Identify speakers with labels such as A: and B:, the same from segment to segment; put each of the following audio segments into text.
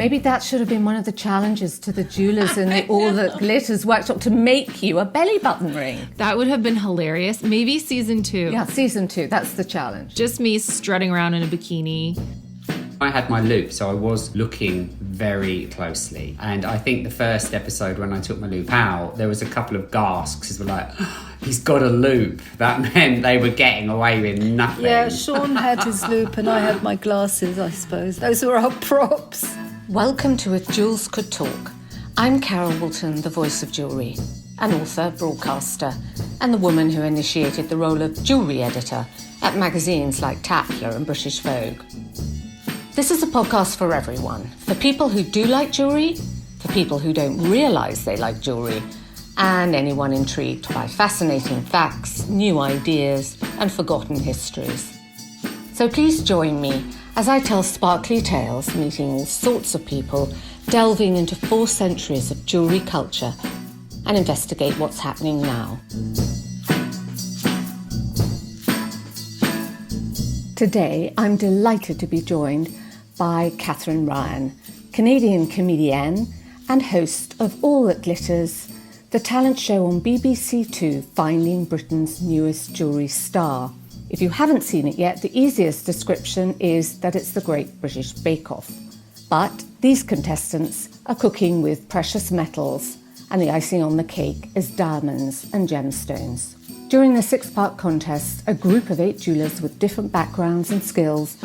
A: Maybe that should have been one of the challenges to the jewellers in the All That Glitters workshop, to make you a belly button ring.
B: That would have been hilarious. Maybe season 2.
A: Yeah, season 2. That's the challenge.
B: Just me strutting around in a bikini.
C: I had my loop, so I was looking very closely. And I think the first episode when I took my loop out, there was a couple of gasps because we're like, oh, he's got a loop. That meant they were getting away with nothing.
D: Yeah, Shaun had his loop and I had my glasses, I suppose. Those were our props.
A: Welcome to If Jewels Could Talk. I'm Carol Woolton, the voice of jewellery, an author, broadcaster, and the woman who initiated the role of jewellery editor at magazines like Tatler and British Vogue. This is a podcast for everyone, for people who do like jewellery, for people who don't realise they like jewellery, and anyone intrigued by fascinating facts, new ideas, and forgotten histories. So please join me as I tell sparkly tales, meeting all sorts of people, delving into 4 centuries of jewellery culture, and investigate what's happening now. Today, I'm delighted to be joined by Katherine Ryan, Canadian comedienne and host of All That Glitters, the talent show on BBC Two, Finding Britain's Newest Jewellery Star. If you haven't seen it yet, the easiest description is that it's the Great British Bake Off. But these contestants are cooking with precious metals, and the icing on the cake is diamonds and gemstones. During the 6-part contest, a group of 8 jewellers with different backgrounds and skills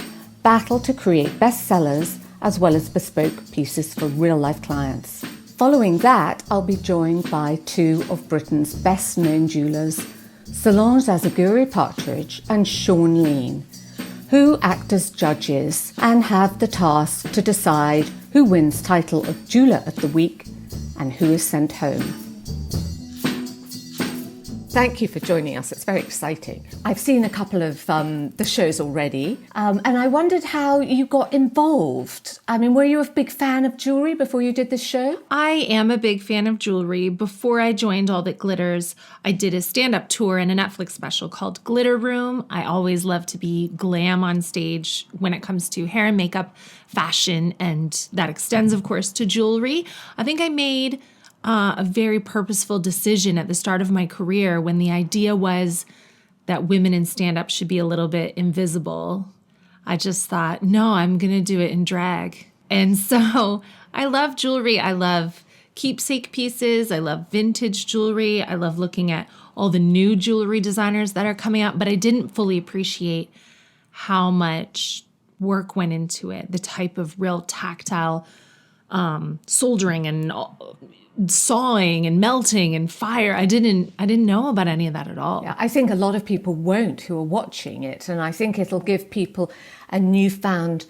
A: battle to create bestsellers as well as bespoke pieces for real-life clients. Following that, I'll be joined by 2 of Britain's best-known jewellers, Solange Azagury-Partridge and Shaun Leane, who act as judges and have the task to decide who wins title of Jeweller of the Week and who is sent home. Thank you for joining us. It's very exciting. I've seen a couple of the shows already, and I wondered how you got involved. I mean, were you a big fan of jewellery before you did this show?
B: I am a big fan of jewelry. Before I joined All That Glitters, I did a stand-up tour and a Netflix special called Glitter Room. I always love to be glam on stage when it comes to hair and makeup, fashion, and that extends, of course, to jewelry. I think I made a very purposeful decision at the start of my career when the idea was that women in stand-up should be a little bit invisible. I just thought, no, I'm going to do it in drag. And so I love jewelry. I love keepsake pieces. I love vintage jewelry. I love looking at all the new jewelry designers that are coming out, but I didn't fully appreciate how much work went into it, the type of real tactile soldering and sawing and melting and fire. I didn't know about any of that at all.
A: Yeah, I think a lot of people won't who are watching it, and I think it'll give people a newfound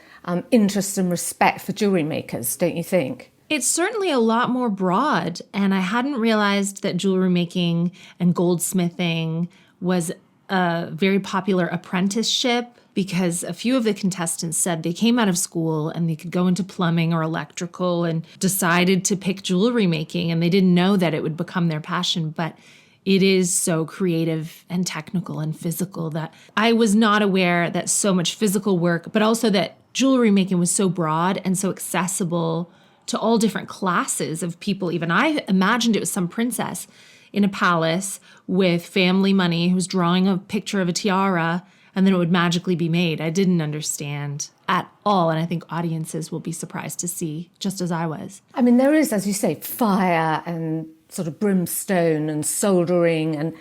A: interest and respect for jewellery makers, don't you think?
B: It's certainly a lot more broad, and I hadn't realized that jewelry making and goldsmithing was a very popular apprenticeship, because a few of the contestants said they came out of school and they could go into plumbing or electrical and decided to pick jewelry making, and they didn't know that it would become their passion. But it is so creative and technical and physical that I was not aware that so much physical work, but also that jewelry making was so broad and so accessible to all different classes of people. Even I imagined it was some princess in a palace with family money who was drawing a picture of a tiara, and then it would magically be made. I didn't understand at all, and I think audiences will be surprised to see, just as I was.
A: I mean, there is, as you say, fire and sort of brimstone and soldering, and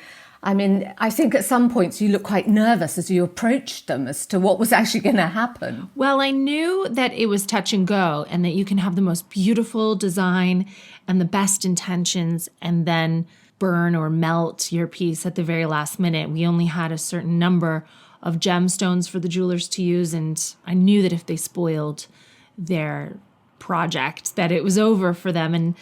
A: I mean, I think at some points you look quite nervous as you approached them as to what was actually going to happen.
B: Well, I knew that it was touch and go, and that you can have the most beautiful design and the best intentions and then burn or melt your piece at the very last minute. We only had a certain number of gemstones for the jewelers to use, and I knew that if they spoiled their project, that it was over for them. And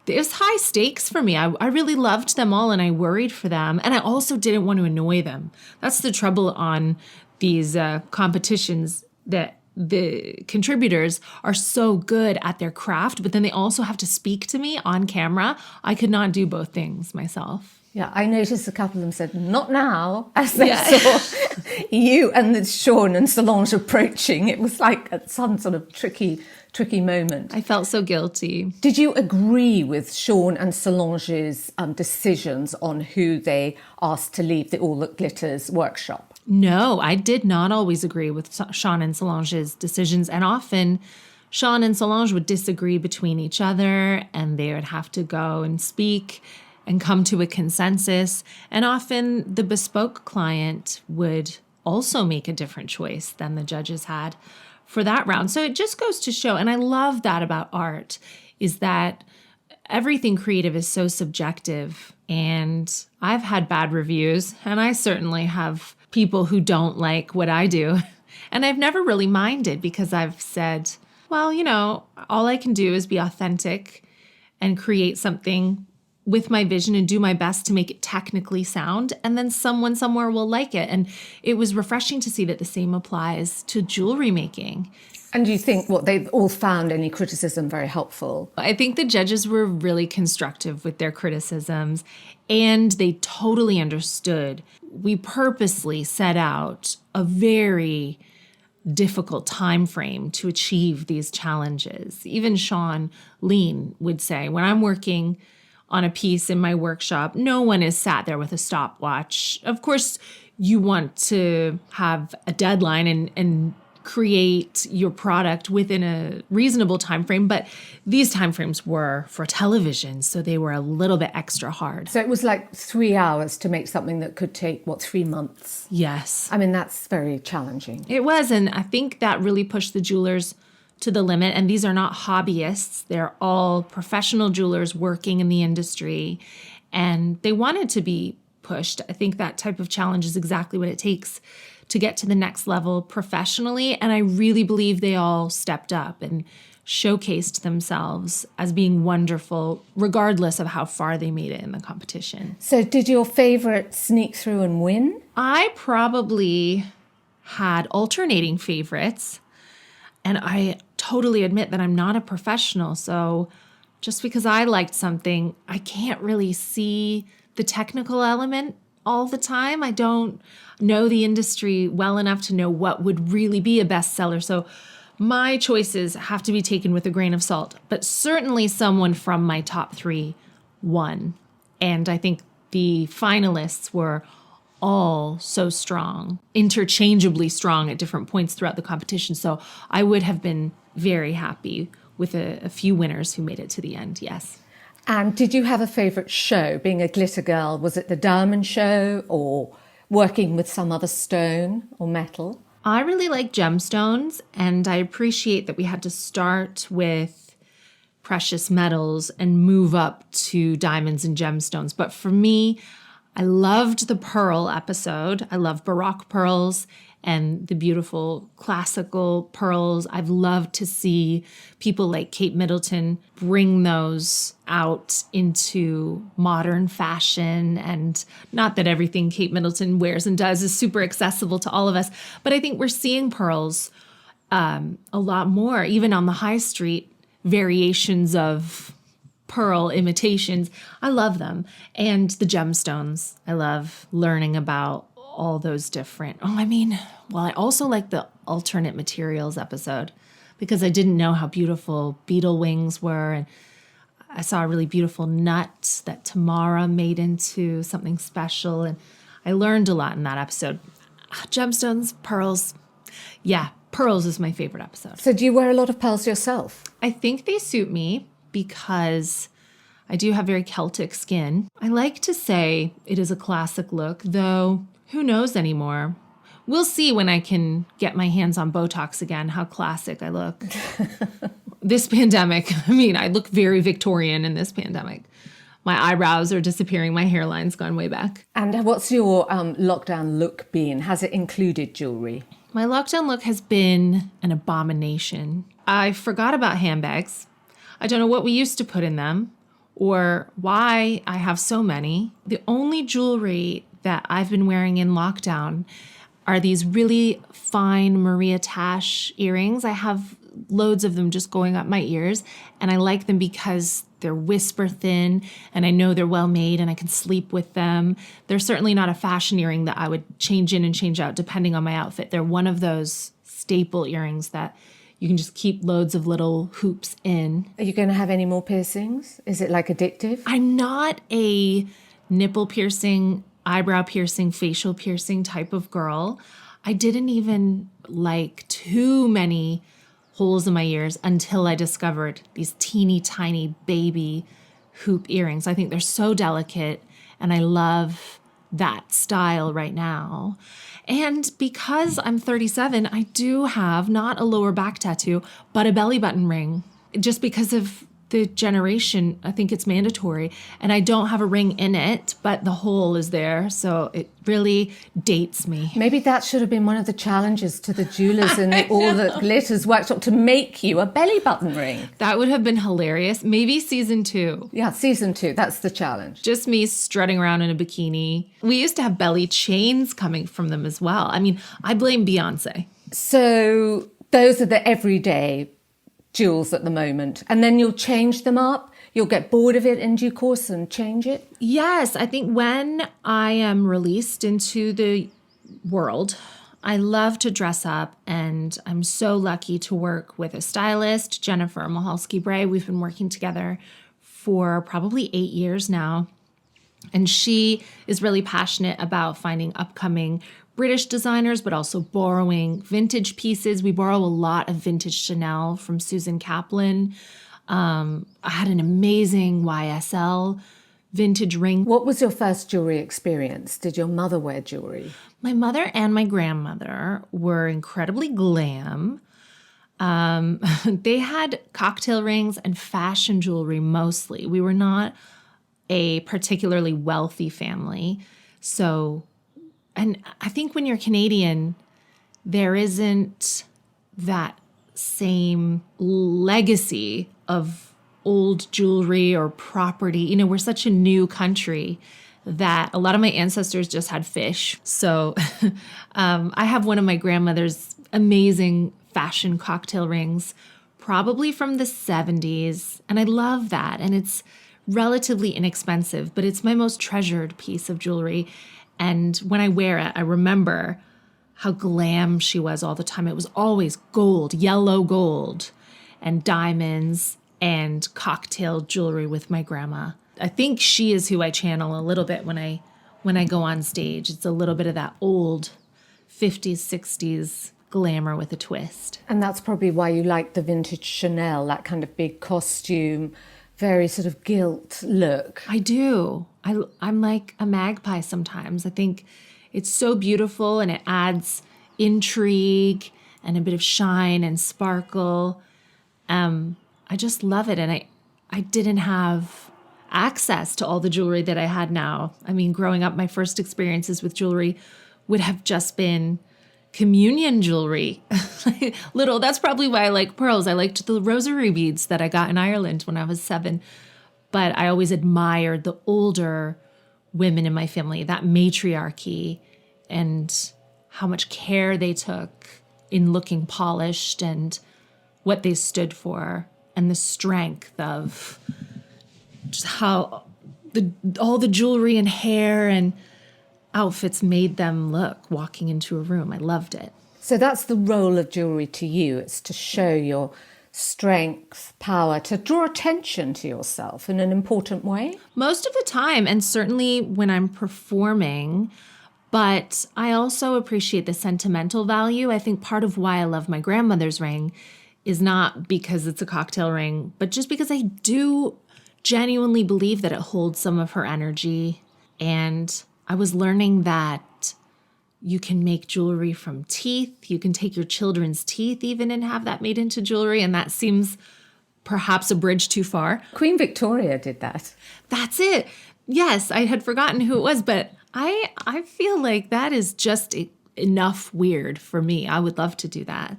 B: it was high stakes for me. I really loved them all, and I worried for them, and I also didn't want to annoy them. That's the trouble on these competitions, that the contributors are so good at their craft, but then they also have to speak to me on camera. I could not do both things myself.
A: Yeah, I noticed a couple of them said, "Not now," as they saw you and Shaun and Solange approaching. It was like some sort of tricky tricky moment.
B: I felt so guilty.
A: Did you agree with Shaun and Solange's decisions on who they asked to leave the All That Glitters workshop?
B: No, I did not always agree with Shaun and Solange's decisions. And often Shaun and Solange would disagree between each other, and they would have to go and speak and come to a consensus. And often the bespoke client would also make a different choice than the judges had for that round. So it just goes to show, and I love that about art, is that everything creative is so subjective. And I've had bad reviews, and I certainly have people who don't like what I do. And I've never really minded, because I've said, well, you know, all I can do is be authentic and create something with my vision and do my best to make it technically sound, and then someone somewhere will like it. And it was refreshing to see that the same applies to jewelry making.
A: And do you think they've all found any criticism very helpful?
B: I think the judges were really constructive with their criticisms, and they totally understood. We purposely set out a very difficult time frame to achieve these challenges. Even Shaun Leane would say, when I'm working on a piece in my workshop, no one is sat there with a stopwatch. Of course, you want to have a deadline and create your product within a reasonable time frame, but these time frames were for television, so they were a little bit extra hard.
A: So it was like 3 hours to make something that could take, 3 months?
B: Yes.
A: I mean, that's very challenging.
B: It was, and I think that really pushed the jewelers to the limit. And these are not hobbyists. They're all professional jewelers working in the industry, and they wanted to be pushed. I think that type of challenge is exactly what it takes to get to the next level professionally. And I really believe they all stepped up and showcased themselves as being wonderful, regardless of how far they made it in the competition.
A: So did your favorite sneak through and win?
B: I probably had alternating favorites. And I totally admit that I'm not a professional. So just because I liked something, I can't really see the technical element all the time. I don't know the industry well enough to know what would really be a bestseller. So my choices have to be taken with a grain of salt. But certainly someone from my top 3 won. And I think the finalists were all so strong, interchangeably strong at different points throughout the competition. So I would have been very happy with a few winners who made it to the end, yes.
A: And did you have a favourite show, being a glitter girl? Was it the diamond show or working with some other stone or metal?
B: I really like gemstones, and I appreciate that we had to start with precious metals and move up to diamonds and gemstones. But for me, I loved the pearl episode. I love Baroque pearls and the beautiful classical pearls. I've loved to see people like Kate Middleton bring those out into modern fashion. And not that everything Kate Middleton wears and does is super accessible to all of us, but I think we're seeing pearls a lot more, even on the high street, variations of pearl imitations. I love them. And the gemstones. I love learning about all those different. I also like the alternate materials episode, because I didn't know how beautiful beetle wings were. And I saw a really beautiful nut that Tamara made into something special. And I learned a lot in that episode. Gemstones, pearls. Yeah, pearls is my favorite episode.
A: So do you wear a lot of pearls yourself?
B: I think they suit me because I do have very Celtic skin. I like to say it is a classic look, though who knows anymore. We'll see when I can get my hands on Botox again, how classic I look. This pandemic, I look very Victorian in this pandemic. My eyebrows are disappearing. My hairline's gone way back.
A: And what's your lockdown look been? Has it included jewellery?
B: My lockdown look has been an abomination. I forgot about handbags. I don't know what we used to put in them or why I have so many. The only jewelry that I've been wearing in lockdown are these really fine Maria Tash earrings. I have loads of them just going up my ears, and I like them because they're whisper thin, and I know they're well made, and I can sleep with them. They're certainly not a fashion earring that I would change in and change out depending on my outfit. They're one of those staple earrings that you can just keep loads of little hoops in.
A: Are you going to have any more piercings? Is it like addictive?
B: I'm not a nipple piercing, eyebrow piercing, facial piercing type of girl. I didn't even like too many holes in my ears until I discovered these teeny tiny baby hoop earrings. I think they're so delicate, and I love that style right now. And because I'm 37, I do have not a lower back tattoo, but a belly button ring. Just because of the generation, I think it's mandatory. And I don't have a ring in it, but the hole is there. So it really dates me.
A: Maybe that should have been one of the challenges to the jewellers in the All That Glitters workshop, to make you a belly button ring.
B: That would have been hilarious. Maybe season 2.
A: Yeah, season 2, that's the challenge.
B: Just me strutting around in a bikini. We used to have belly chains coming from them as well. I mean, I blame Beyonce.
A: So those are the everyday jewels at the moment, and then you'll change them up. You'll get bored of it in due course and change it.
B: Yes, I think when I am released into the world, I love to dress up, and I'm so lucky to work with a stylist, Jennifer Mahalski-Bray. We've been working together for probably 8 years now, and she is really passionate about finding upcoming British designers, but also borrowing vintage pieces. We borrow a lot of vintage Chanel from Susan Kaplan. I had an amazing YSL vintage ring.
A: What was your first jewellery experience? Did your mother wear jewellery?
B: My mother and my grandmother were incredibly glam. They had cocktail rings and fashion jewelry mostly. We were not a particularly wealthy family. And I think when you're Canadian, there isn't that same legacy of old jewelry or property. You know, we're such a new country that a lot of my ancestors just had fish. So I have one of my grandmother's amazing fashion cocktail rings, probably from the 70s. And I love that. And it's relatively inexpensive, but it's my most treasured piece of jewelry. And when I wear it, I remember how glam she was all the time. It was always gold, yellow gold, and diamonds and cocktail jewelry with my grandma. I think she is who I channel a little bit when I go on stage. It's a little bit of that old 50s, 60s glamour with a twist.
A: And that's probably why you like the vintage Chanel, that kind of big costume, very sort of gilt look.
B: I do. I'm like a magpie sometimes. I think it's so beautiful, and it adds intrigue and a bit of shine and sparkle. I just love it. And I didn't have access to all the jewelry that I had now. I mean, growing up, my first experiences with jewelry would have just been communion jewelry. Little. That's probably why I like pearls. I liked the rosary beads that I got in Ireland when I was 7. But I always admired the older women in my family, that matriarchy, and how much care they took in looking polished and what they stood for, and the strength of just how all the jewelry and hair and outfits made them look walking into a room. I loved it.
A: So that's the role of jewellery to you. It's to show your strength, power, to draw attention to yourself in an important way?
B: Most of the time, and certainly when I'm performing, but I also appreciate the sentimental value. I think part of why I love my grandmother's ring is not because it's a cocktail ring, but just because I do genuinely believe that it holds some of her energy. And I was learning that you can make jewelry from teeth. You can take your children's teeth even and have that made into jewelry. And that seems perhaps a bridge too far.
A: Queen Victoria did that.
B: That's it. Yes, I had forgotten who it was, but I feel like that is just enough weird for me. I would love to do that.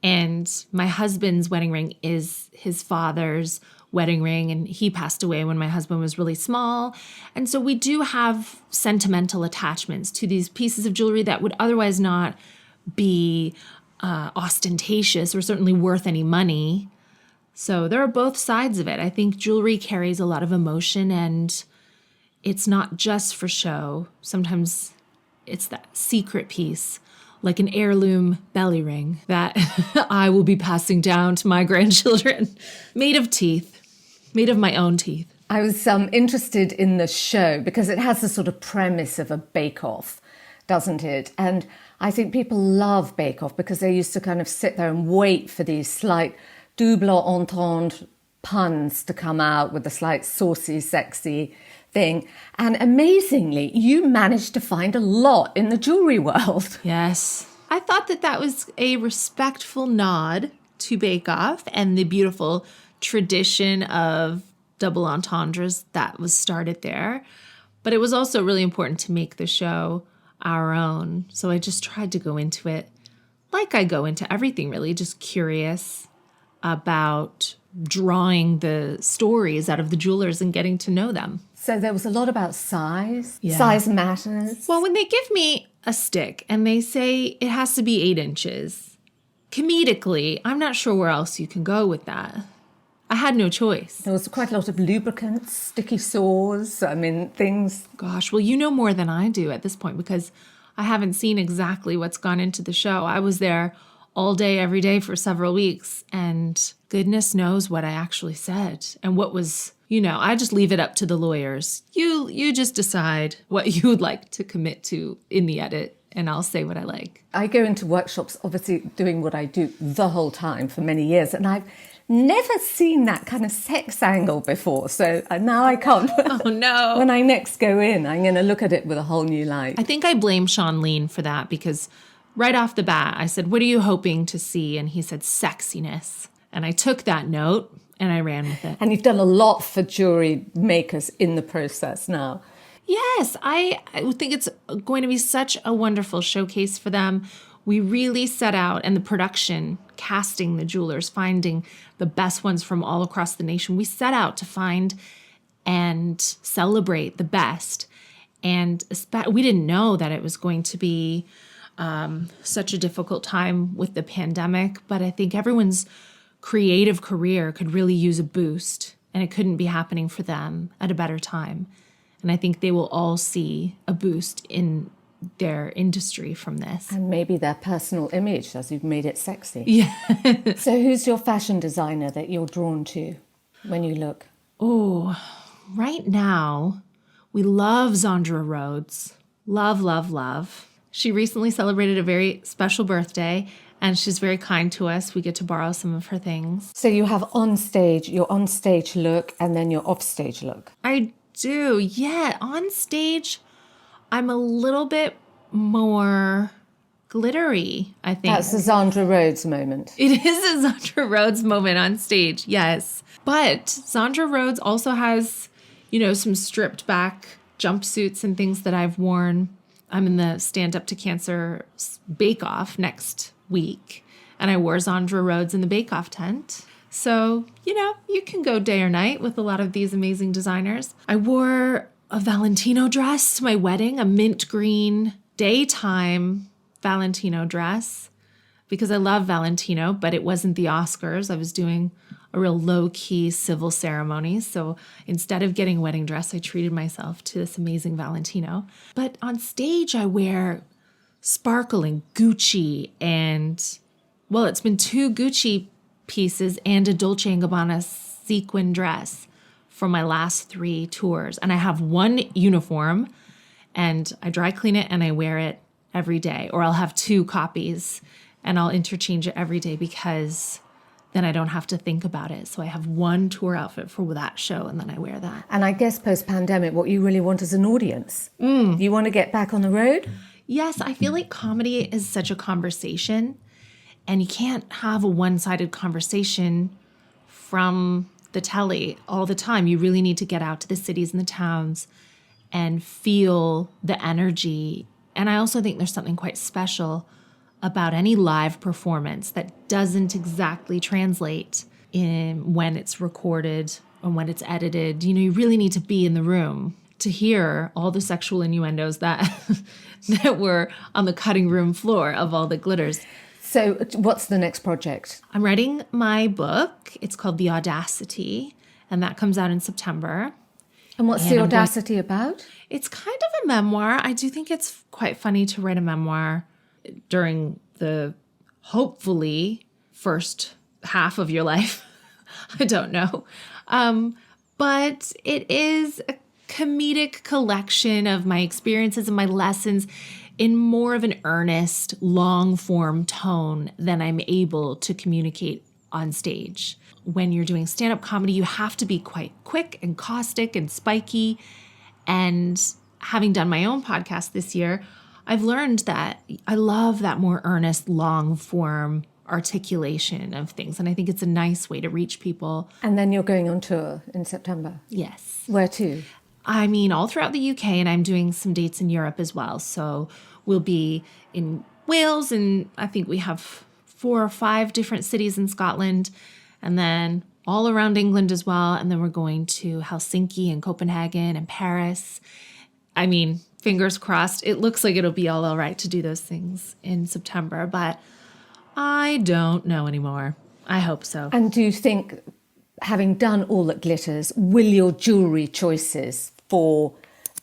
B: And my husband's wedding ring is his father's wedding ring, and he passed away when my husband was really small. And so we do have sentimental attachments to these pieces of jewelry that would otherwise not be ostentatious or certainly worth any money. So there are both sides of it. I think jewelry carries a lot of emotion, and it's not just for show. Sometimes it's that secret piece like an heirloom belly ring that I will be passing down to my grandchildren, made of teeth, made of my own teeth.
A: I was interested in the show because it has the sort of premise of a bake-off, doesn't it? And I think people love bake-off because they used to kind of sit there and wait for these slight double entendre puns to come out with a slight saucy, sexy thing. And amazingly, you managed to find a lot in the jewellery world.
B: Yes. I thought that was a respectful nod to Bake Off and the beautiful tradition of double entendres that was started there. But it was also really important to make the show our own. So I just tried to go into it like I go into everything, really, just curious about drawing the stories out of the jewelers and getting to know them.
A: So there was a lot about size.
B: Yeah.
A: Size matters.
B: Well, when they give me a stick and they say it has to be 8 inches, comedically, I'm not sure where else you can go with that. I had no choice.
A: There was quite a lot of lubricants, sticky saws, things.
B: Gosh, well, you know more than I do at this point because I haven't seen exactly what's gone into the show. I was there all day, every day for several weeks, and goodness knows what I actually said and what was, I just leave it up to the lawyers. You just decide what you would like to commit to in the edit, and I'll say what I like.
A: I go into workshops, obviously doing what I do the whole time for many years, and I've never seen that kind of sex angle before, so now I can't.
B: Oh, no.
A: When I next go in, I'm going to look at it with a whole new light.
B: I think I blame Shaun Leane for that because right off the bat, I said, what are you hoping to see? And he said, sexiness. And I took that note and I ran with it.
A: And you've done a lot for jewelry makers in the process now.
B: Yes, I think it's going to be such a wonderful showcase for them. We really set out, and the production, casting the jewelers, finding the best ones from all across the nation. We set out to find and celebrate the best. And we didn't know that it was going to be such a difficult time with the pandemic, but I think everyone's creative career could really use a boost, and it couldn't be happening for them at a better time. And I think they will all see a boost in their industry from this.
A: And maybe their personal image, as you've made it sexy.
B: Yeah.
A: So who's your fashion designer that you're drawn to when you look?
B: Oh, right now, we love Zandra Rhodes. Love, love, love. She recently celebrated a very special birthday, and she's very kind to us. We get to borrow some of her things.
A: So you have your on-stage look and then your off-stage look.
B: I do, yeah. On stage, I'm a little bit more glittery, I think.
A: That's the Zandra Rhodes moment.
B: It is a Zandra Rhodes moment on stage, yes. But Zandra Rhodes also has, some stripped back jumpsuits and things that I've worn. I'm in the Stand Up to Cancer bake-off next week, and I wore Zandra Rhodes in the bake-off tent. So, you can go day or night with a lot of these amazing designers. I wore a Valentino dress to my wedding, a mint green daytime Valentino dress, because I love Valentino, but it wasn't the Oscars. I was doing a real low-key civil ceremony. So instead of getting a wedding dress, I treated myself to this amazing Valentino. But on stage, I wear sparkling Gucci and, it's been 2 Gucci pieces and a Dolce & Gabbana sequin dress for my last 3 tours. And I have 1 uniform, and I dry clean it and I wear it every day. Or I'll have 2 copies and I'll interchange it every day because then I don't have to think about it. So I have 1 tour outfit for that show, and then I wear that.
A: And I guess post-pandemic, what you really want is an audience. You want to get back on the road?
B: Yes, I feel like comedy is such a conversation, and you can't have a one-sided conversation from the telly all the time. You really need to get out to the cities and the towns and feel the energy. And I also think there's something quite special about any live performance that doesn't exactly translate in when it's recorded and when it's edited. You really need to be in the room to hear all the sexual innuendos that that were on the cutting room floor of all the glitters.
A: So what's the next project?
B: I'm writing my book. It's called The Audacity, and that comes out in September.
A: And what's The Audacity about?
B: It's kind of a memoir. I do think it's quite funny to write a memoir. during the hopefully first half of your life. I don't know. But it is a comedic collection of my experiences and my lessons in more of an earnest, long-form tone than I'm able to communicate on stage. When you're doing stand-up comedy, you have to be quite quick and caustic and spiky. And having done my own podcast this year, I've learned that I love that more earnest, long-form articulation of things. And I think it's a nice way to reach people.
A: And then you're going on tour in September?
B: Yes.
A: Where to?
B: I mean, all throughout the UK, and I'm doing some dates in Europe as well. So we'll be in Wales, and I think we have 4 or 5 different cities in Scotland, and then all around England as well. And then we're going to Helsinki and Copenhagen and Paris. I mean, fingers crossed. It looks like it'll be all right to do those things in September, but I don't know anymore. I hope so.
A: And do you think, having done All That Glitters, will your jewellery choices for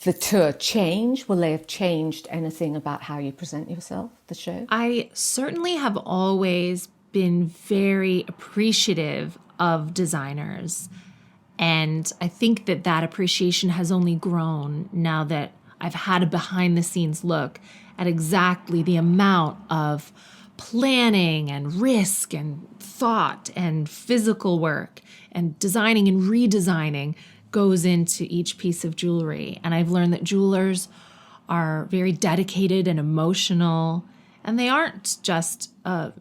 A: the tour change? Will they have changed anything about how you present yourself, the show?
B: I certainly have always been very appreciative of designers. And I think that that appreciation has only grown now that I've had a behind the scenes look at exactly the amount of planning and risk and thought and physical work and designing and redesigning goes into each piece of jewelry. And I've learned that jewelers are very dedicated and emotional, and they aren't just a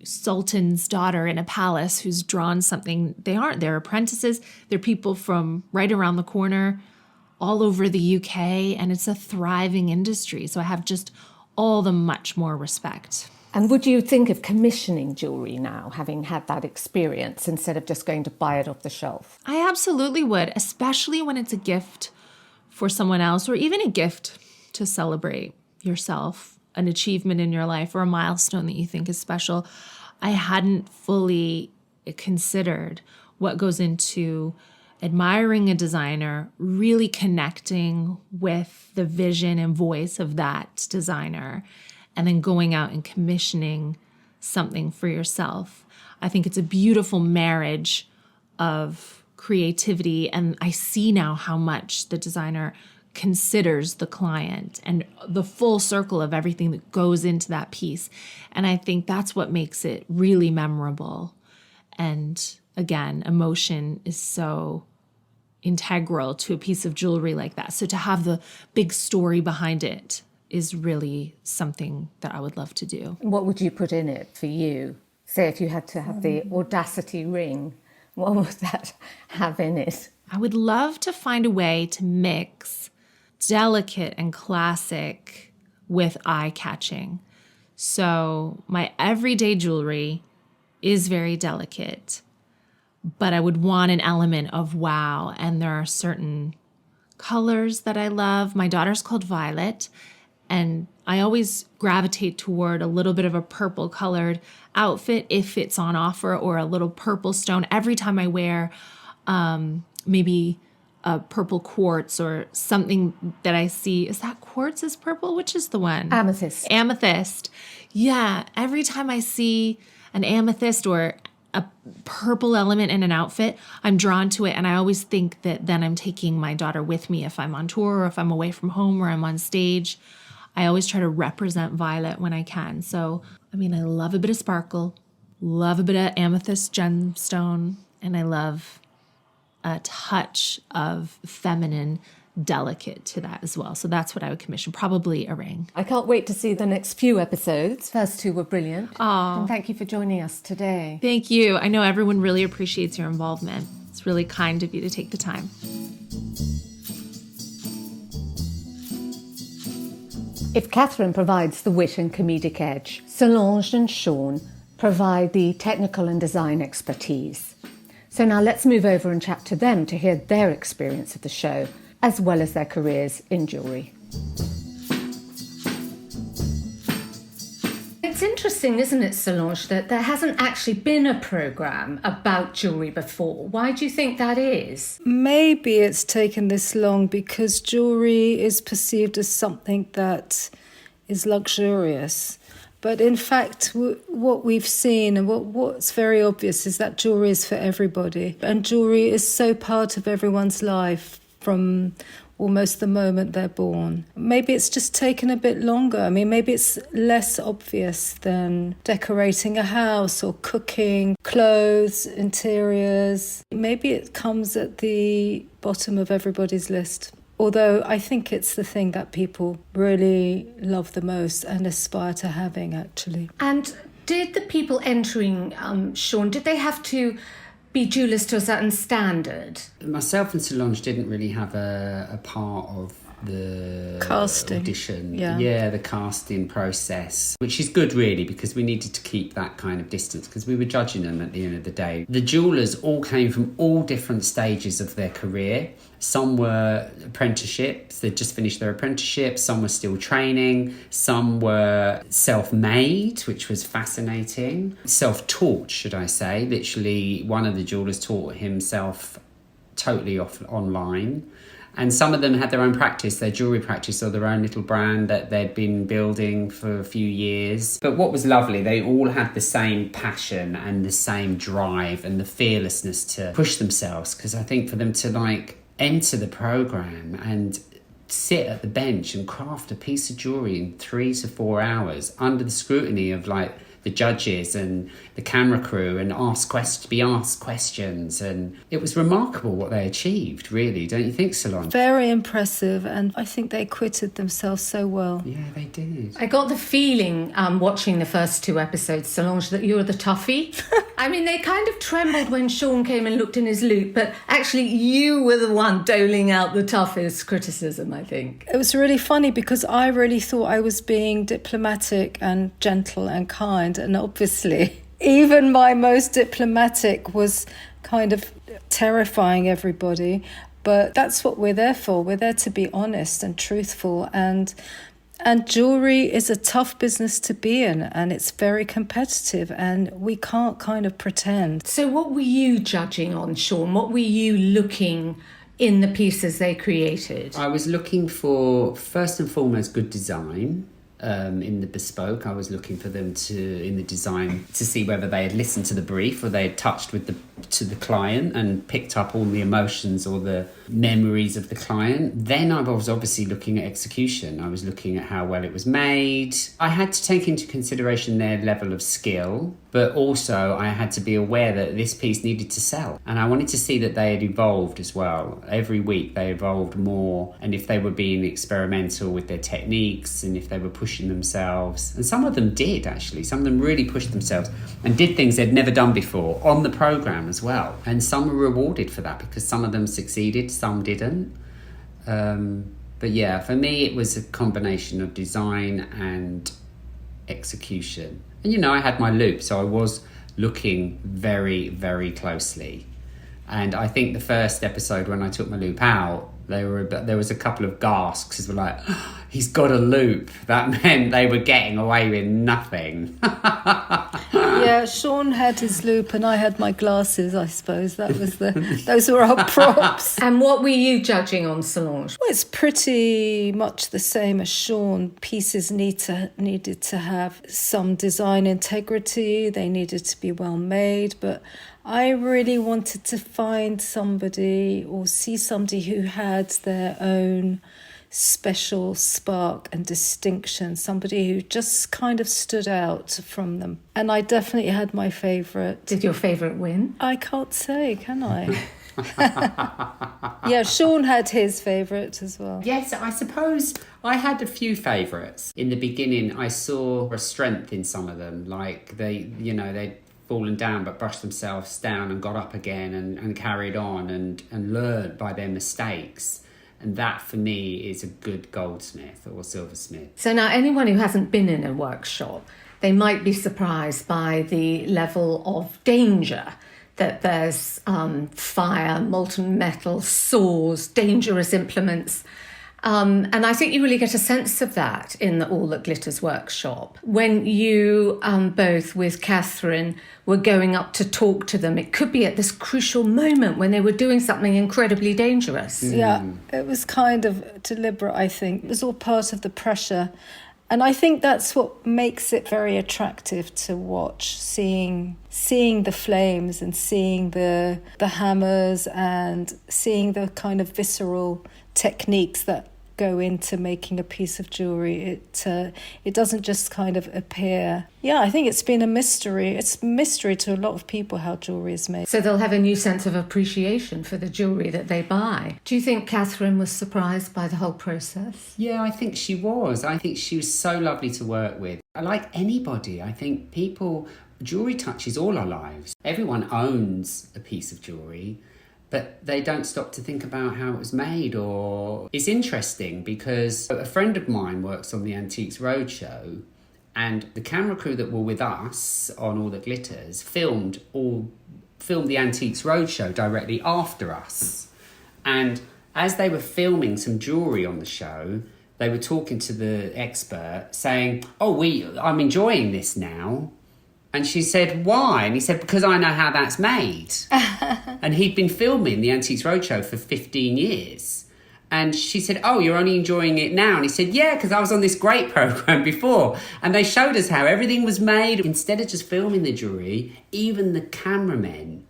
B: sultan's daughter in a palace who's drawn something. They aren't. They're apprentices. They're people from right around the corner, all over the UK, and it's a thriving industry. So I have just all the much more respect.
A: And would you think of commissioning jewellery now, having had that experience, instead of just going to buy it off the shelf?
B: I absolutely would, especially when it's a gift for someone else, or even a gift to celebrate yourself, an achievement in your life, or a milestone that you think is special. I hadn't fully considered what goes into admiring a designer, really connecting with the vision and voice of that designer, and then going out and commissioning something for yourself. I think it's a beautiful marriage of creativity, and I see now how much the designer considers the client and the full circle of everything that goes into that piece. And I think that's what makes it really memorable. And again, emotion is so integral to a piece of jewelry like that. So to have the big story behind it is really something that I would love to do.
A: What would you put in it for you? Say if you had to have the Audacity ring, what would that have in it?
B: I would love to find a way to mix delicate and classic with eye-catching. So my everyday jewelry is very delicate, but I would want an element of wow. And there are certain colors that I love. My daughter's called Violet, and I always gravitate toward a little bit of a purple colored outfit if it's on offer, or a little purple stone. Every time I wear maybe a purple quartz or something that I see. Is that quartz is purple? Which is the one?
A: Amethyst.
B: Amethyst. Yeah. Every time I see an amethyst or a purple element in an outfit, I'm drawn to it. And I always think that then I'm taking my daughter with me if I'm on tour, or if I'm away from home, or I'm on stage. I always try to represent Violet when I can. So, I mean, I love a bit of sparkle, love a bit of amethyst gemstone, and I love a touch of feminine delicate to that as well. So that's what I would commission, probably a ring.
A: I can't wait to see the next few episodes. First 2 were brilliant.
B: Oh,
A: and thank you for joining us today.
B: Thank you. I know everyone really appreciates your involvement. It's really kind of you to take the time.
A: If Katherine provides the wit and comedic edge, Solange and Shaun provide the technical and design expertise. So now let's move over and chat to them to hear their experience of the show, as well as their careers in jewellery. It's interesting, isn't it, Solange, that there hasn't actually been a programme about jewellery before. Why do you think that is?
D: Maybe it's taken this long because jewellery is perceived as something that is luxurious. But in fact, what we've seen and what's very obvious is that jewellery is for everybody. And jewellery is so part of everyone's life from almost the moment they're born. Maybe it's just taken a bit longer. I mean, maybe it's less obvious than decorating a house or cooking, clothes, interiors. Maybe it comes at the bottom of everybody's list. Although I think it's the thing that people really love the most and aspire to having, actually.
A: And did the people entering, Shaun, did they have to be jewellers to a certain standard?
C: Myself and Solange didn't really have a part of the
D: casting
C: audition.
D: Yeah,
C: the casting process, which is good really, because we needed to keep that kind of distance because we were judging them at the end of the day. The jewellers all came from all different stages of their career. Some were apprenticeships, they'd just finished their apprenticeship, some were still training, some were self-made, which was fascinating. Self-taught, should I say. Literally, one of the jewellers taught himself totally online. And some of them had their own practice, their jewellery practice or their own little brand that they'd been building for a few years. But what was lovely, they all had the same passion and the same drive and the fearlessness to push themselves. Because I think for them to enter the programme and sit at the bench and craft a piece of jewellery in 3 to 4 hours under the scrutiny of the judges and the camera crew and be asked questions, and it was remarkable what they achieved, really, don't you think, Solange?
D: Very impressive, and I think they acquitted themselves so well.
C: Yeah, they did.
A: I got the feeling, watching the first 2 episodes, Solange, that you were the toughie. I mean, they kind of trembled when Shaun came and looked in his loop, but actually you were the one doling out the toughest criticism, I think.
D: It was really funny because I really thought I was being diplomatic and gentle and kind, and obviously even my most diplomatic was kind of terrifying everybody. But that's what we're there for. We're there to be honest and truthful, and jewellery is a tough business to be in, and it's very competitive, and we can't kind of pretend.
A: So what were you judging on, Shaun? What were you looking in the pieces they created?
C: I was looking for, first and foremost, good design. In the bespoke, I was looking for them in the design to see whether they had listened to the brief or they had touched to the client and picked up all the emotions or the memories of the client. Then I was obviously looking at execution. I was looking at how well it was made. I had to take into consideration their level of skill, but also I had to be aware that this piece needed to sell. And I wanted to see that they had evolved as well. Every week they evolved more, and if they were being experimental with their techniques and if they were pushing themselves. And some of them did, actually. Some of them really pushed themselves and did things they'd never done before on the programme as well. And some were rewarded for that because some of them succeeded, some didn't. But yeah, for me it was a combination of design and execution. And I had my loop, so I was looking very, very closely. And I think the first episode when I took my loop out, there was a couple of gasps as well, he's got a loop. That meant they were getting away with nothing.
D: Yeah, Shaun had his loop and I had my glasses, I suppose. Those were our props.
A: And what were you judging on, Solange?
D: Well, it's pretty much the same as Shaun. Pieces needed to have some design integrity. They needed to be well made, but I really wanted to find somebody or see somebody who had their own special spark and distinction, somebody who just kind of stood out from them. And I definitely had my favourite.
A: Did your favourite win?
D: I can't say, can I? Yeah, Shaun had his favourite as well.
C: Yes, I suppose I had a few favourites. In the beginning, I saw a strength in some of them, like they'd fallen down but brushed themselves down and got up again and carried on and learned by their mistakes. And that, for me, is a good goldsmith or silversmith. So
A: now anyone who hasn't been in a workshop, they might be surprised by the level of danger, that there's fire, molten metal, saws, dangerous implements. And I think you really get a sense of that in the All That Glitters workshop. When you both with Katherine were going up to talk to them, it could be at this crucial moment when they were doing something incredibly dangerous.
D: Yeah, it was kind of deliberate, I think. It was all part of the pressure. And I think that's what makes it very attractive to watch, seeing the flames and seeing the hammers and seeing the kind of visceral techniques that go into making a piece of jewellery. It doesn't just kind of appear. Yeah, I think it's been a mystery. It's a mystery to a lot of people how jewellery is made.
A: So they'll have a new sense of appreciation for the jewellery that they buy. Do you think Katherine was surprised by the whole process?
C: Yeah, I think she was. I think she was so lovely to work with. Like anybody, I think jewellery touches all our lives. Everyone owns a piece of jewellery, but they don't stop to think about how it was made. Or it's interesting because a friend of mine works on the Antiques Roadshow, and the camera crew that were with us on All That Glitters filmed the Antiques Roadshow directly after us. And as they were filming some jewellery on the show, they were talking to the expert saying, I'm enjoying this now. And she said, why? And he said, because I know how that's made. And he'd been filming the Antiques Roadshow for 15 years. And she said, you're only enjoying it now? And he said, yeah, because I was on this great programme before. And they showed us how everything was made. Instead of just filming the jewellery, even the cameramen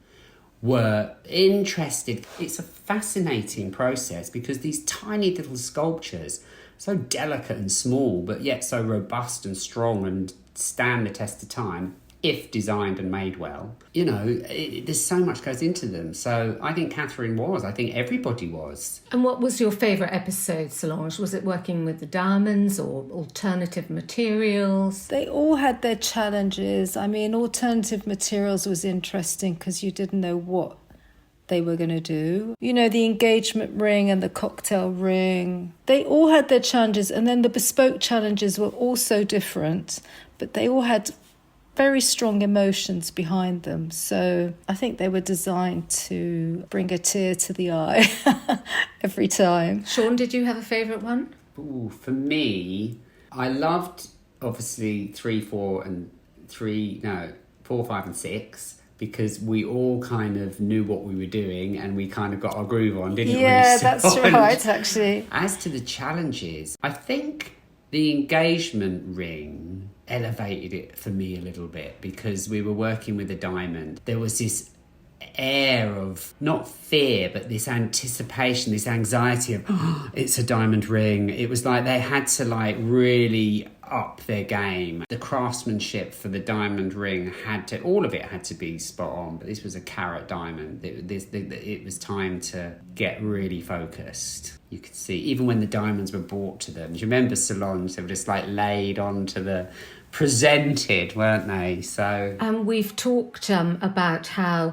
C: were interested. It's a fascinating process because these tiny little sculptures, so delicate and small, but yet so robust and strong and stand the test of time, if designed and made well. There's so much goes into them. So I think Katherine was. I think everybody was.
A: And what was your favourite episode, Solange? Was it working with the diamonds or alternative materials?
D: They all had their challenges. I mean, alternative materials was interesting because you didn't know what they were going to do. The engagement ring and the cocktail ring, they all had their challenges. And then the bespoke challenges were also different, but they all had very strong emotions behind them. So I think they were designed to bring a tear to the eye every time.
A: Shaun, did you have a favourite one?
C: Ooh, for me, I loved obviously 3, 4 and 4, 5 and 6. Because we all kind of knew what we were doing and we kind of got our groove on, didn't we?
D: Yeah, that's right, actually.
C: As to the challenges, I think the engagement ring elevated it for me a little bit because we were working with a diamond. There was this air of not fear but this anticipation, this anxiety of it's a diamond ring. It was like they had to really up their game. The craftsmanship for the diamond ring all of it had to be spot on, but this was a carat diamond. It was time to get really focused. You could see even when the diamonds were brought to them. Do you remember Solange? They were just laid onto the presented, weren't they? So
A: we've talked about how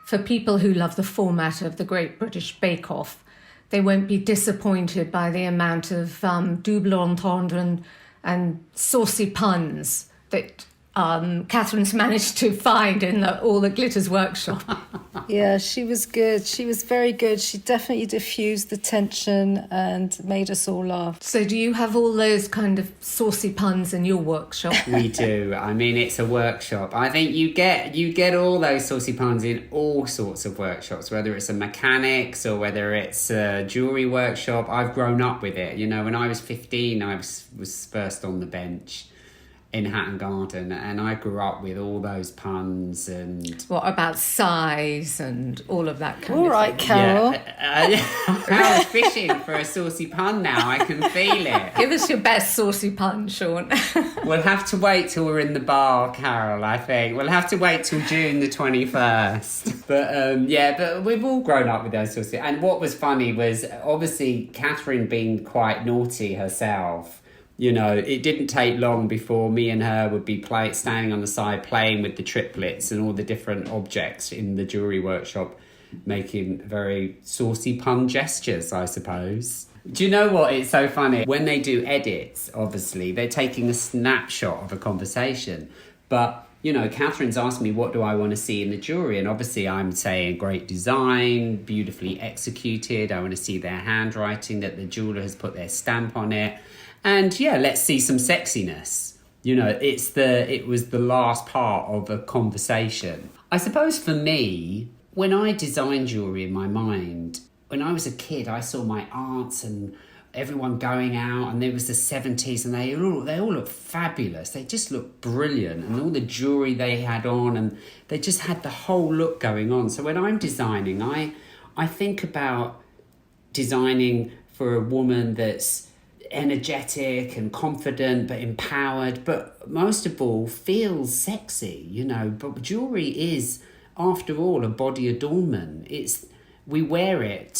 A: for people who love the format of the Great British Bake Off, they won't be disappointed by the amount of double entendre and saucy puns that Katherine's managed to find in All That Glitters workshop.
D: Yeah, she was good. She was very good. She definitely diffused the tension and made us all laugh.
A: So do you have all those kind of saucy puns in your workshop?
C: We do. I mean, it's a workshop. I think you get all those saucy puns in all sorts of workshops, whether it's a mechanics or whether it's a jewellery workshop. I've grown up with it. When I was 15, I was first on the bench in Hatton Garden, and I grew up with all those puns. And
A: what about size and all of that kind of thing?
D: All right, Carol.
C: Carol's fishing for a saucy pun now. I can feel it.
A: Give us your best saucy pun, Shaun.
C: We'll have to wait till we're in the bar, Carol, I think. We'll have to wait till June the 21st. But but we've all grown up with those saucy. And what was funny was obviously Katherine being quite naughty herself. It didn't take long before me and her would be standing on the side playing with the triplets and all the different objects in the jewellery workshop, making very saucy pun gestures, I suppose. Do you know what? It's so funny. When they do edits, obviously, they're taking a snapshot of a conversation. But, Katherine's asked me, what do I want to see in the jewellery? And obviously I'm saying great design, beautifully executed. I want to see their handwriting, that the jeweller has put their stamp on it. And let's see some sexiness. It was the last part of a conversation. I suppose for me, when I design jewellery in my mind, when I was a kid, I saw my aunts and everyone going out, and there was the 70s, and they all looked fabulous. They just looked brilliant, and all the jewellery they had on, and they just had the whole look going on. So when I'm designing, I think about designing for a woman that's energetic and confident but empowered, but most of all feels sexy, you know. But jewellery is, after all, a body adornment. We wear it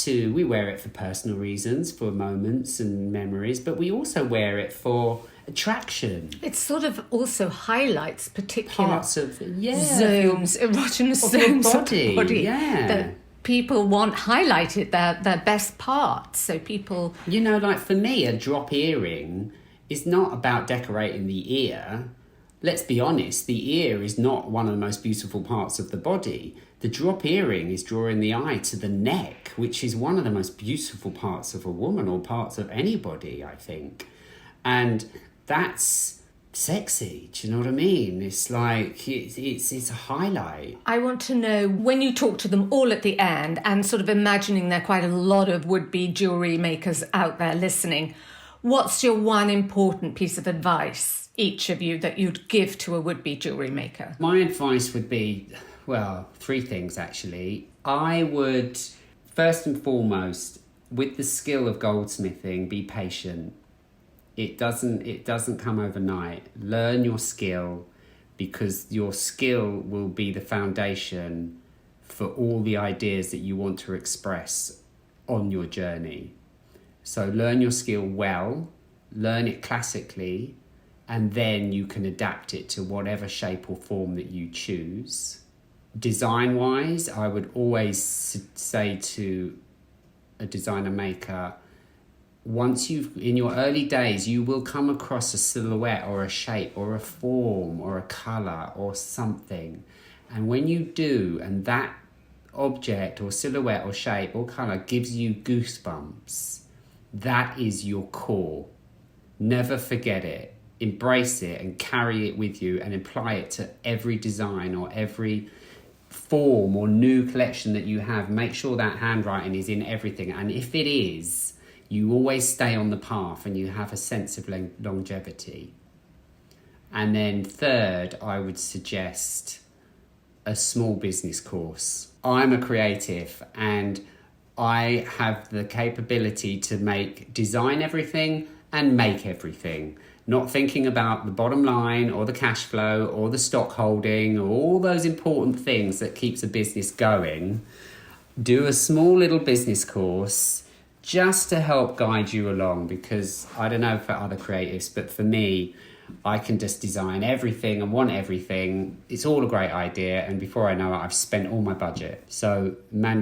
C: for personal reasons, for moments and memories, but we also wear it for attraction.
A: It sort of also highlights particular
C: Parts of
A: zones, erogenous zones of the body that people want highlighted, their best parts. So people,
C: you know, like for me, a drop earring is not about decorating the ear. Let's be honest, the ear is not one of the most beautiful parts of the body. The drop earring is drawing the eye to the neck, which is one of the most beautiful parts of a woman, or parts of anybody, I think. And that's sexy, do you know what I mean? It's like, it's a highlight.
A: I want to know, when you talk to them all at the end, and sort of imagining there are quite a lot of would-be jewellery makers out there listening, what's your one important piece of advice, each of you, that you'd give to a would-be jewellery maker?
C: My advice would be, well, 3 things actually. I would, first and foremost, with the skill of goldsmithing, be patient. It doesn't come overnight. Learn your skill, because your skill will be the foundation for all the ideas that you want to express on your journey. So learn your skill well, learn it classically, and then you can adapt it to whatever shape or form that you choose. Design-wise, I would always say to a designer maker, in your early days, you will come across a silhouette or a shape or a form or a colour or something. And when you do, and that object or silhouette or shape or colour gives you goosebumps, that is your core. Never forget it. Embrace it and carry it with you, and apply it to every design or every form or new collection that you have. Make sure that handwriting is in everything. And if it is, you always stay on the path and you have a sense of longevity. And then third, I would suggest a small business course. I'm a creative, and I have the capability to design everything and make everything. Not thinking about the bottom line or the cash flow or the stock holding or all those important things that keeps a business going. Do a small little business course just to help guide you along, because I don't know for other creatives, but for me, I can just design everything and want everything. It's all a great idea, and before I know it, I've spent all my budget. So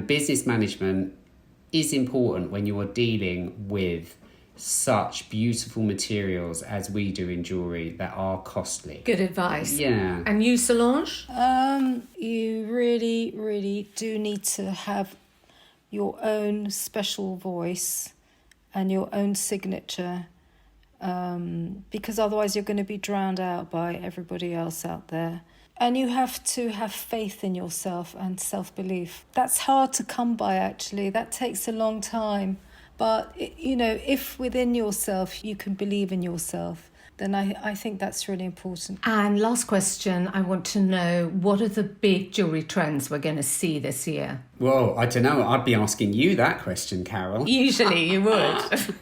C: business management is important when you are dealing with such beautiful materials as we do in jewellery that are costly.
A: Good advice.
C: Yeah.
A: And you, Solange?
D: You really, really do need to have your own special voice and your own signature, because otherwise you're going to be drowned out by everybody else out there. And you have to have faith in yourself and self-belief. That's hard to come by, actually. That takes a long time. But, if within yourself you can believe in yourself, then I think that's really important.
A: And last question, I want to know, what are the big jewellery trends we're going to see this year?
C: Well, I don't know. I'd be asking you that question, Carol.
A: Usually you would.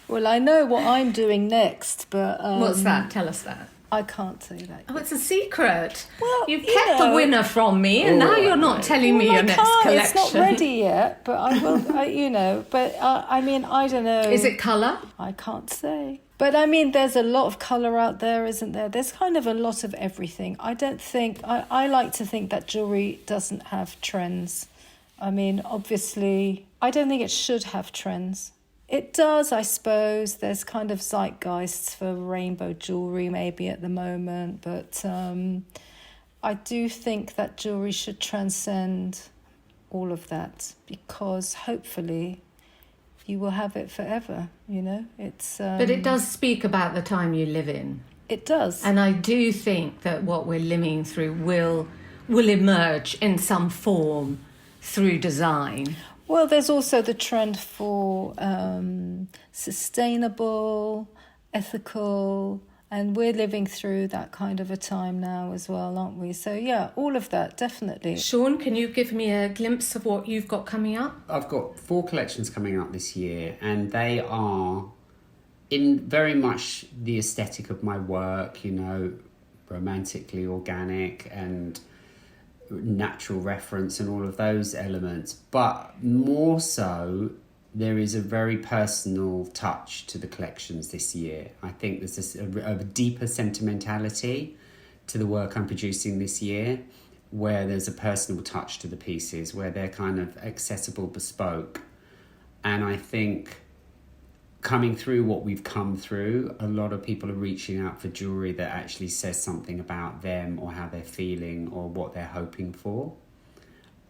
D: Well, I know what I'm doing next, but...
A: What's that? Tell us that.
D: I can't say that.
A: Oh, it's a secret.
D: Well,
A: You've kept the winner from me, and now you're not telling me your next collection.
D: It's not ready yet, but I will, I don't know.
A: Is it colour?
D: I can't say. But there's a lot of colour out there, isn't there? There's kind of a lot of everything. I like to think that jewellery doesn't have trends. Obviously, I don't think it should have trends. It does, I suppose. There's kind of zeitgeists for rainbow jewellery maybe at the moment, but I do think that jewellery should transcend all of that, because hopefully you will have it forever, It's
A: But it does speak about the time you live in.
D: It does.
A: And I do think that what we're living through will emerge in some form through design.
D: Well, there's also the trend for sustainable, ethical, and we're living through that kind of a time now as well, aren't we? So yeah, all of that, definitely.
A: Shaun, can you give me a glimpse of what you've got coming up?
C: I've got 4 collections coming up this year, and they are in very much the aesthetic of my work, you know, romantically organic and natural reference and all of those elements, but more so there is a very personal touch to the collections this year. I think there's a deeper sentimentality to the work I'm producing this year, where there's a personal touch to the pieces, where they're kind of accessible, bespoke. And I think coming through what we've come through, a lot of people are reaching out for jewellery that actually says something about them or how they're feeling or what they're hoping for.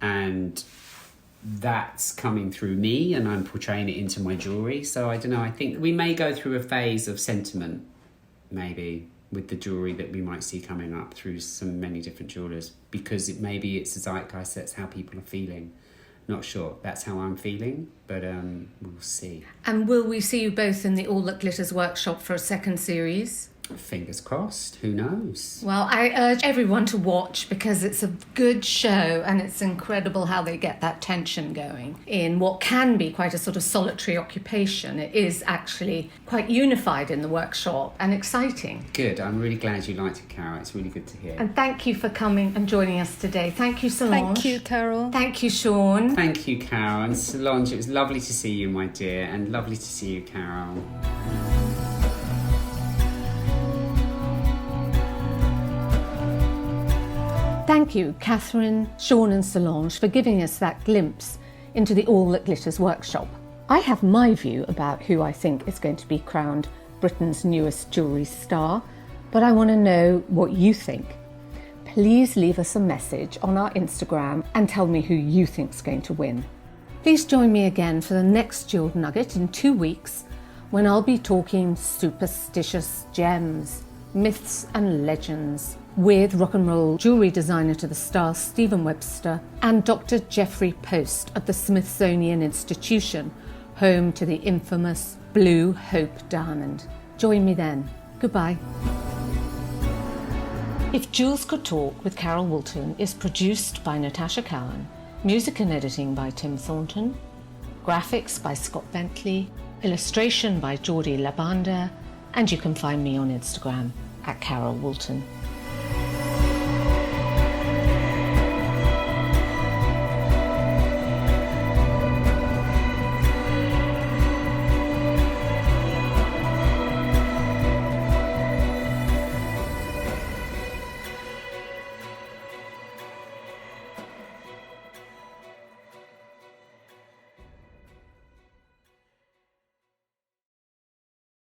C: And that's coming through me, and I'm portraying it into my jewellery. So I don't know, I think we may go through a phase of sentiment, maybe, with the jewellery that we might see coming up through many different jewellers, because maybe it's a zeitgeist, that's how people are feeling. Not sure. That's how I'm feeling, but we'll see.
A: And will we see you both in the All That Glitters workshop for a second series?
C: Fingers crossed. Who knows?
A: Well, I urge everyone to watch, because it's a good show, and it's incredible how they get that tension going in what can be quite a sort of solitary occupation. It is actually quite unified in the workshop and exciting.
C: Good. I'm really glad you liked it, Carol. It's really good to hear.
A: And thank you for coming and joining us today. Thank you, Solange.
D: Thank you, Carol.
A: Thank you, Shaun.
C: Thank you, Carol. And Solange, it was lovely to see you, my dear, and lovely to see you, Carol.
A: Thank you, Katherine, Shaun and Solange, for giving us that glimpse into the All That Glitters workshop. I have my view about who I think is going to be crowned Britain's newest jewellery star, but I want to know what you think. Please leave us a message on our Instagram and tell me who you think's going to win. Please join me again for the next Jewelled Nugget in 2 weeks, when I'll be talking superstitious gems, myths and legends, with rock and roll jewellery designer to the stars Stephen Webster and Dr. Jeffrey Post of the Smithsonian Institution, home to the infamous Blue Hope Diamond. Join me then. Goodbye. If Jewels Could Talk with Carol Woolton is produced by Natasha Cowan, music and editing by Tim Thornton, graphics by Scott Bentley, illustration by Jordi Labanda, and you can find me on Instagram at Carol Woolton.